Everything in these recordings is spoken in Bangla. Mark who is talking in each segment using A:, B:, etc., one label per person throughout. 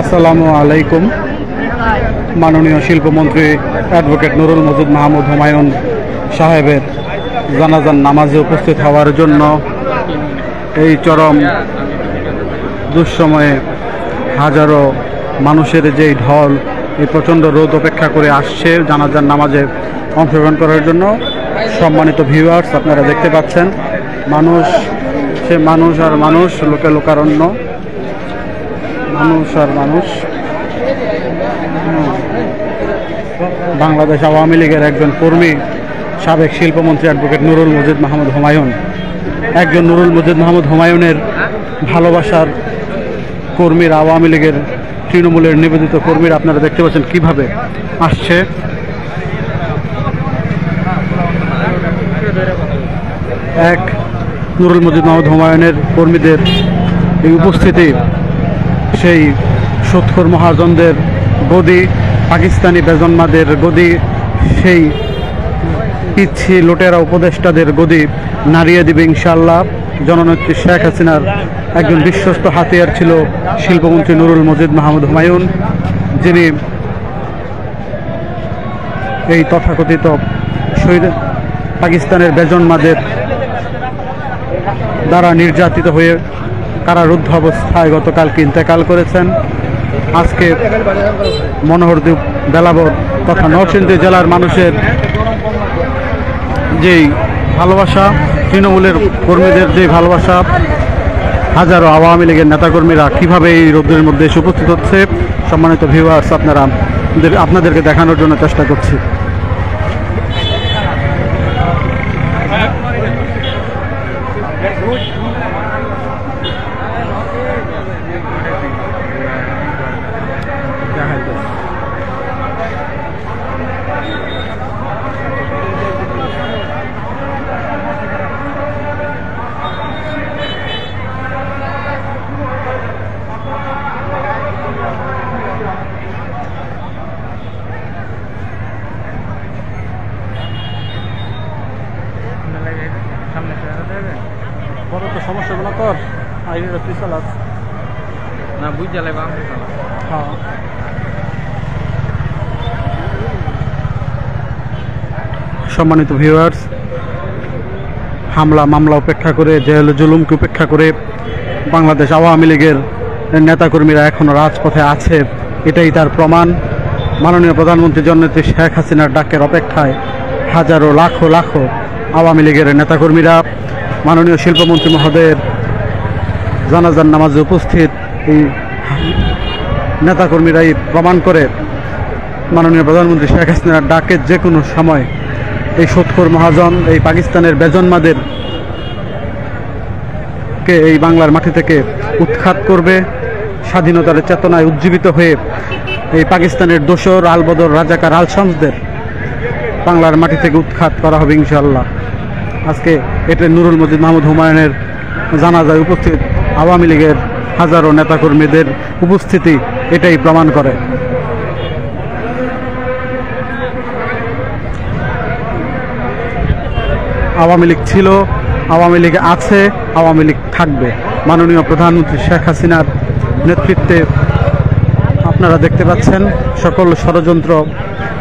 A: আসসালামু আলাইকুম। মাননীয় শিল্পমন্ত্রী অ্যাডভোকেট নুরুল মজিদ মাহমুদ হুমায়ুন সাহেবের জানাজার নামাজে উপস্থিত হওয়ার জন্য এই চরম দুঃসময়ে হাজারো মানুষের যেই ঢল, এই প্রচণ্ড রোদ অপেক্ষা করে আসছে জানাজার নামাজে অংশগ্রহণ করার জন্য। সম্মানিত ভিউয়ার্স, আপনারা দেখতে পাচ্ছেন মানুষ, সে মানুষ আর মানুষ, লোকে লোকারণ্য, মানুষ আর মানুষ। বাংলাদেশ আওয়ামী লীগের একজন কর্মী, সাবেক শিল্পমন্ত্রী অ্যাডভোকেট নুরুল মজিদ মাহমুদ হুমায়ুন, একজন নুরুল মজিদ মাহমুদ হুমায়ুনের ভালোবাসার কর্মীরা, আওয়ামী লীগের তৃণমূলের নিবেদিত কর্মীরা আপনারা দেখতে পাচ্ছেন কিভাবে আসছে। এক নুরুল মজিদ মাহমুদ হুমায়ুনের কর্মীদের এই উপস্থিতি সেই সুৎখোর মহাজনদের গদি, পাকিস্তানি বেজন্মাদের গদি, সেই পিচ্ছি লুটেরা উপদেষ্টাদের গদি নাড়িয়ে দিবে ইনশাআল্লাহ। জননেত্রী শেখ হাসিনার একজন বিশ্বস্ত হাতিয়ার ছিল শিল্পমন্ত্রী নুরুল মজিদ মাহমুদ হুমায়ুন, যিনি এই তথাকথিত শহীদ পাকিস্তানের বেজন্মাদের দ্বারা নির্যাতিত হয়ে কারারুদ্ধ অবস্থায় গতকালকে ইন্তেকাল করেছেন। আজকে মনোহরদ্বীপ, বেলাবর তথা নরসিংদী জেলার মানুষের যেই ভালোবাসা, তৃণমূলের কর্মীদের যে ভালোবাসা, হাজারো আওয়ামী লীগের নেতাকর্মীরা কীভাবে এই রোদের মধ্যে এসে উপস্থিত হচ্ছে, সম্মানিত ভিউয়ার্স আপনাদেরকে দেখানোর জন্য চেষ্টা করছি। বড় তো সমস্যাগুলো কর আইনের পিছাল না বুঝ জ্বালাই বা হ্যাঁ। সম্মানিত ভিউয়ার্স, হামলা মামলা উপেক্ষা করে, জেল জুলুমকে উপেক্ষা করে বাংলাদেশ আওয়ামী লীগের নেতাকর্মীরা এখনও রাজপথে আছে, এটাই তার প্রমাণ। মাননীয় প্রধানমন্ত্রী জননেত্রী শেখ হাসিনার ডাকের অপেক্ষায় হাজারো লাখো লাখো আওয়ামী লীগের নেতাকর্মীরা মাননীয় শিল্পমন্ত্রী মহোদয়ের জানাজার নামাজে উপস্থিত। এই নেতাকর্মীরাই প্রমাণ করে মাননীয় প্রধানমন্ত্রী শেখ হাসিনার ডাকে যে কোনো সময় এই সুৎখোর মহাজন, এই পাকিস্তানের বেজন্মাদের কে এই বাংলার মাটি থেকে উৎখাত করবে। স্বাধীনতার চেতনায় উজ্জীবিত হয়ে এই পাকিস্তানের দোসর, আলবদর, রাজাকার, আলশামসদের বাংলার মাটি থেকে উৎখাত করা হবে ইনশাআল্লাহ। আজকে এটা নুরুল মজিদ মাহমুদ হুমায়ুনের জানাজায় উপস্থিত আওয়ামী লীগের হাজারো নেতাকর্মীদের উপস্থিতি এটাই প্রমাণ করে। আওয়ামী লীগ ছিল, আওয়ামী লীগ আছে, আওয়ামী লীগ থাকবে। মাননীয় প্রধানমন্ত্রী শেখ হাসিনার নেতৃত্বে আপনারা দেখতে পাচ্ছেন সকল ষড়যন্ত্র,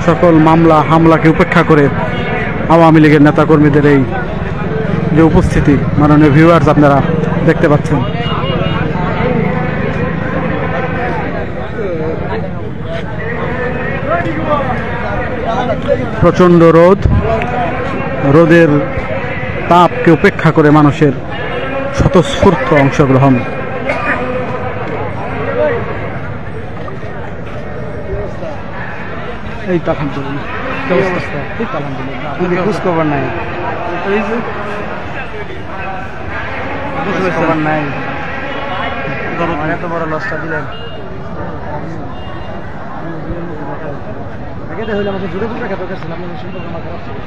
A: সকল মামলা হামলাকে উপেক্ষা করে আওয়ামী লীগের নেতাকর্মীদের এই যে উপস্থিতি, মাননীয় ভিউয়ার্স আপনারা দেখতে পাচ্ছেন। প্রচণ্ড রোদ, রোদের তাপকে উপেক্ষা করে মানুষের স্বতঃস্ফূর্ত অংশগ্রহণ। এই তো আলহামদুলিল্লাহ, ঠিক আলহামদুলিল্লাহ। আপনাদের খোঁজ খবর নাই, খবর নাই, এত বড় লসটা দিলেন। আগে হইলে আমাকে জুড়ে জুড়ে খেতে গেছিলাম, আপনাদের সম্পর্কে আমার খারাপ ছিল।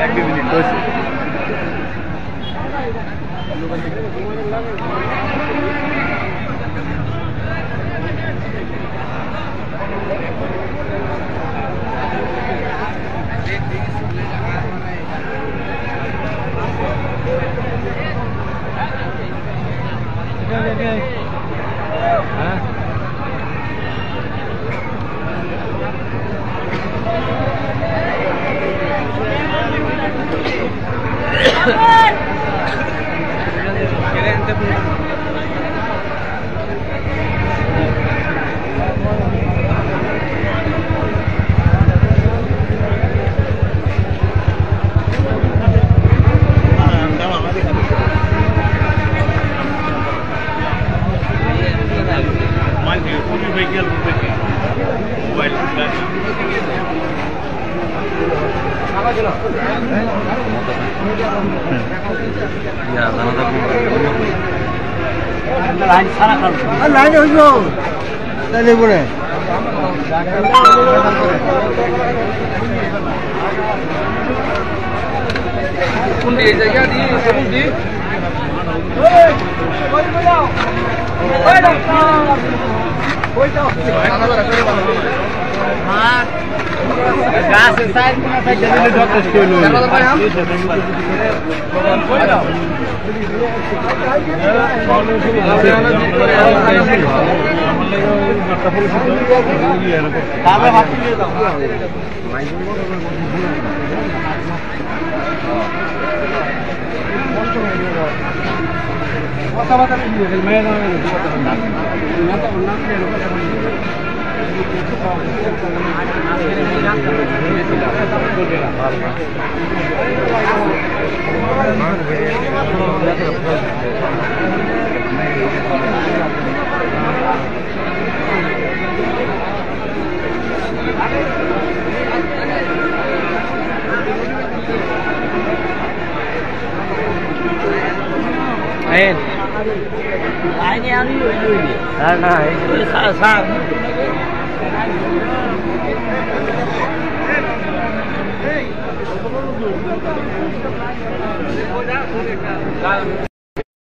A: এক মিনিট হয়েছে।
B: লাইন হইব তাহলে পরে কোনটি এই জায়গা দিয়ে কোনটি ওই কই যাও ওই ডাক্তার কই যাও হ্যাঁ গাছ সাইড কোনা সাইড দিলে যথেষ্ট হইলো কই যাও Ini yang ini. Nah, ini sah.